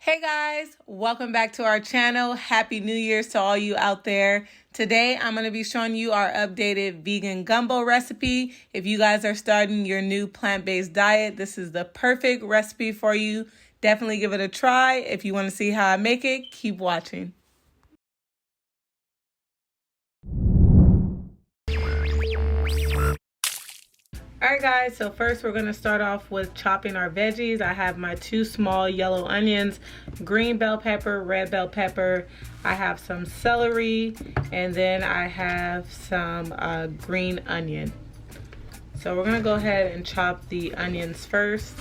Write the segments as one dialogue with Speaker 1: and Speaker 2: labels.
Speaker 1: Hey guys, welcome back to our channel. Happy New Year's to all you out there. Today I'm going to be showing you our updated vegan gumbo recipe. If you guys are starting your new plant-based diet, this is the perfect recipe for you. Definitely give it a try. If you want to see how I make it, keep watching. Alright guys, so first we're going to start off with chopping our veggies. I have my 2 small yellow onions, green bell pepper, red bell pepper. I have some celery, and then I have some green onion. So we're going to go ahead and chop the onions first.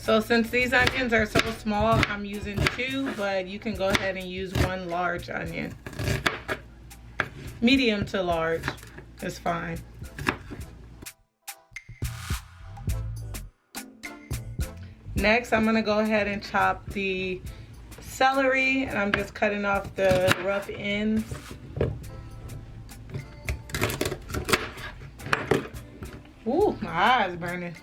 Speaker 1: So since these onions are so small, I'm using 2, but you can go ahead and use 1 large onion. Medium to large is fine. Next, I'm gonna go ahead and chop the celery, and I'm just cutting off the rough ends. Ooh, my eyes burning.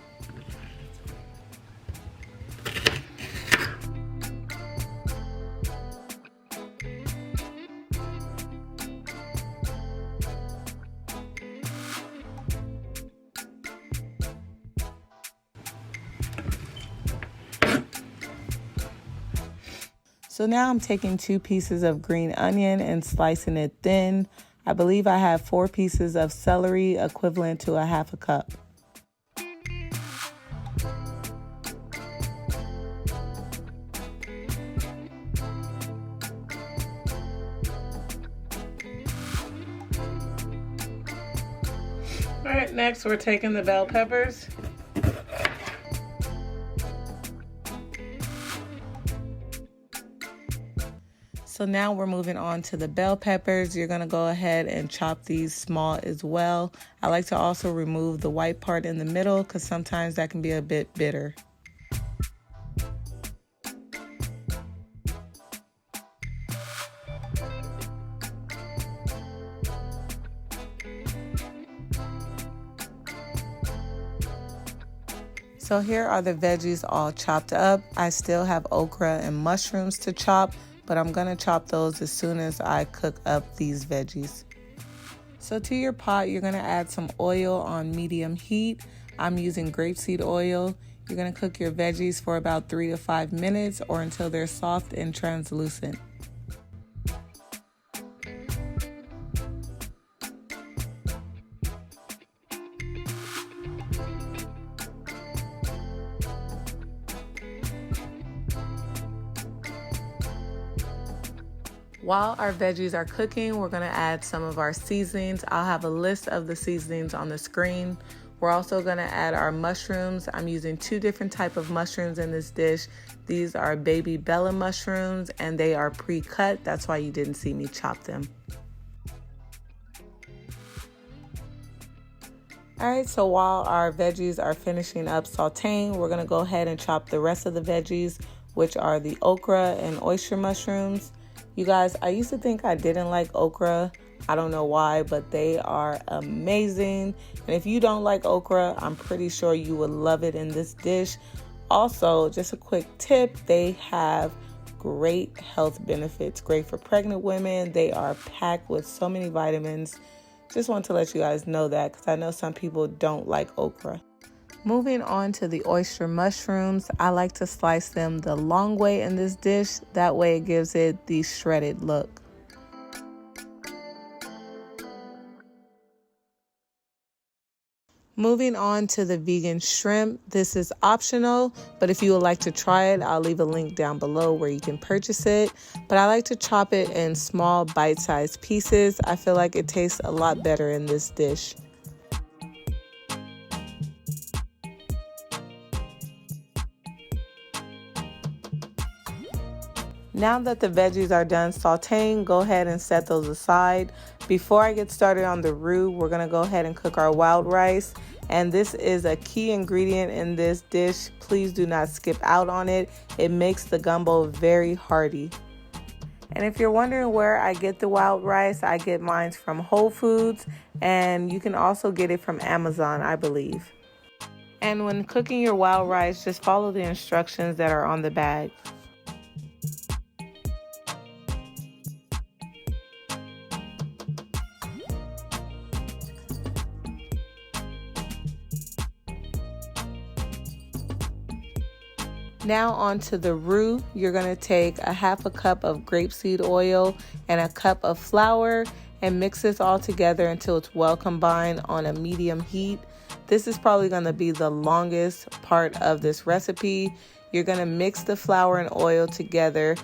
Speaker 1: So now I'm taking 2 pieces of green onion and slicing it thin. I believe I have 4 pieces of celery, equivalent to a 1/2 cup. All right, next we're taking the bell peppers. So now we're moving on to the bell peppers. You're gonna go ahead and chop these small as well. I like to also remove the white part in the middle because sometimes that can be a bit bitter. So here are the veggies all chopped up. I still have okra and mushrooms to chop, but I'm gonna chop those as soon as I cook up these veggies. So to your pot, you're gonna add some oil on medium heat. I'm using grapeseed oil. You're gonna cook your veggies for about 3 to 5 minutes or until they're soft and translucent. While our veggies are cooking, we're gonna add some of our seasonings. I'll have a list of the seasonings on the screen. We're also gonna add our mushrooms. I'm using 2 different types of mushrooms in this dish. These are baby bella mushrooms and they are pre-cut. That's why you didn't see me chop them. All right, so while our veggies are finishing up sauteing, we're gonna go ahead and chop the rest of the veggies, which are the okra and oyster mushrooms. You guys, I used to think I didn't like okra. I don't know why, but they are amazing. And if you don't like okra, I'm pretty sure you would love it in this dish. Also, just a quick tip, they have great health benefits. Great for pregnant women. They are packed with so many vitamins. Just want to let you guys know that because I know some people don't like okra. Moving on to the oyster mushrooms, I like to slice them the long way in this dish. That way it gives it the shredded look. Moving on to the vegan shrimp. This is optional, but if you would like to try it, I'll leave a link down below where you can purchase it. But I like to chop it in small bite-sized pieces. I feel like it tastes a lot better in this dish. Now that the veggies are done sauteing, go ahead and set those aside. Before I get started on the roux, we're gonna go ahead and cook our wild rice. And this is a key ingredient in this dish. Please do not skip out on it. It makes the gumbo very hearty. And if you're wondering where I get the wild rice, I get mine from Whole Foods, and you can also get it from Amazon, I believe. And when cooking your wild rice, just follow the instructions that are on the bag. Now on to the roux. You're going to take a half a cup of grapeseed oil and a cup of flour and mix this all together until it's well combined on a medium heat. This is probably going to be the longest part of this recipe. You're going to mix the flour and oil together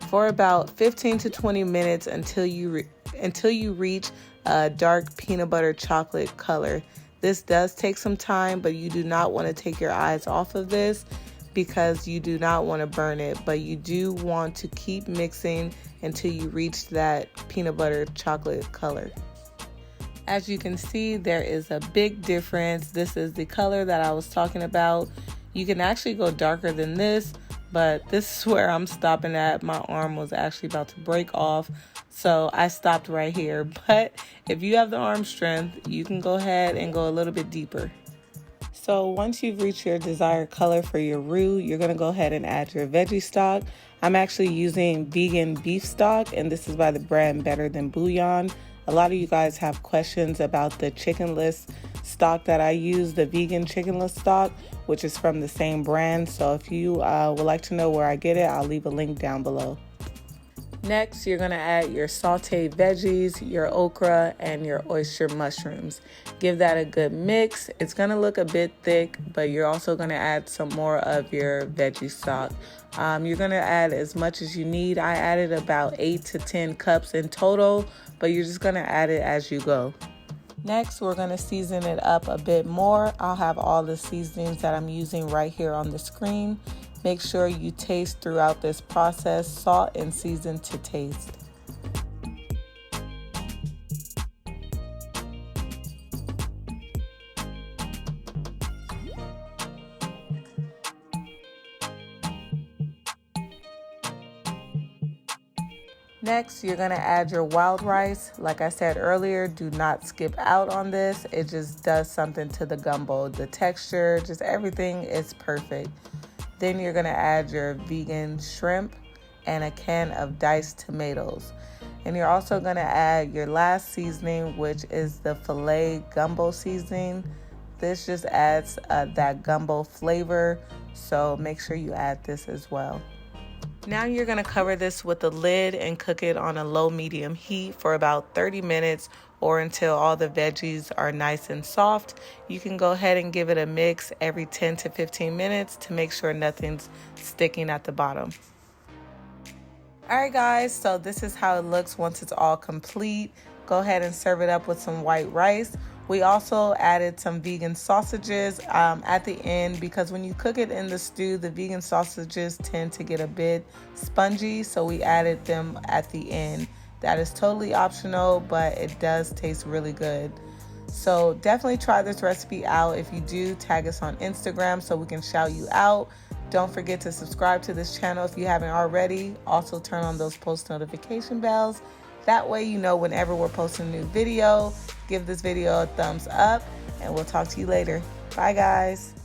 Speaker 1: for about 15 to 20 minutes until you reach a dark peanut butter chocolate color. This does take some time, but you do not want to take your eyes off of this, because you do not want to burn it, but you do want to keep mixing until you reach that peanut butter chocolate color. As you can see, there is a big difference. This is the color that I was talking about. You can actually go darker than this, but this is where I'm stopping at. My arm was actually about to break off, so I stopped right here. But if you have the arm strength, you can go ahead and go a little bit deeper. So once you've reached your desired color for your roux, you're going to go ahead and add your veggie stock. I'm actually using vegan beef stock, and this is by the brand Better Than Bouillon. A lot of you guys have questions about the chickenless stock that I use, the vegan chickenless stock, which is from the same brand. So if you would like to know where I get it, I'll leave a link down below. Next, you're going to add your sauteed veggies, your okra, and your oyster mushrooms. Give that a good mix. It's going to look a bit thick, but you're also going to add some more of your veggie stock. You're going to add as much as you need. I added about 8 to 10 cups in total, but you're just going to add it as you go. Next, we're going to season it up a bit more. I'll have all the seasonings that I'm using right here on the screen. Make sure you taste throughout this process, salt and season to taste. Next, you're going to add your wild rice. Like I said earlier, do not skip out on this. It just does something to the gumbo. The texture, just everything is perfect. Then you're going to add your vegan shrimp and a can of diced tomatoes. And you're also going to add your last seasoning, which is the filet gumbo seasoning. This just adds that gumbo flavor, so make sure you add this as well. Now you're going to cover this with a lid and cook it on a low-medium heat for about 30 minutes or until all the veggies are nice and soft. You can go ahead and give it a mix every 10 to 15 minutes to make sure nothing's sticking at the bottom. Alright guys, so this is how it looks once it's all complete. Go ahead and serve it up with some white rice. We also added some vegan sausages at the end, because when you cook it in the stew, the vegan sausages tend to get a bit spongy, so we added them at the end. That is totally optional, but it does taste really good. So definitely try this recipe out. If you do, tag us on Instagram so we can shout you out. Don't forget to subscribe to this channel if you haven't already. Also turn on those post notification bells. That way you know whenever we're posting a new video. Give this video a thumbs up, and we'll talk to you later. Bye guys.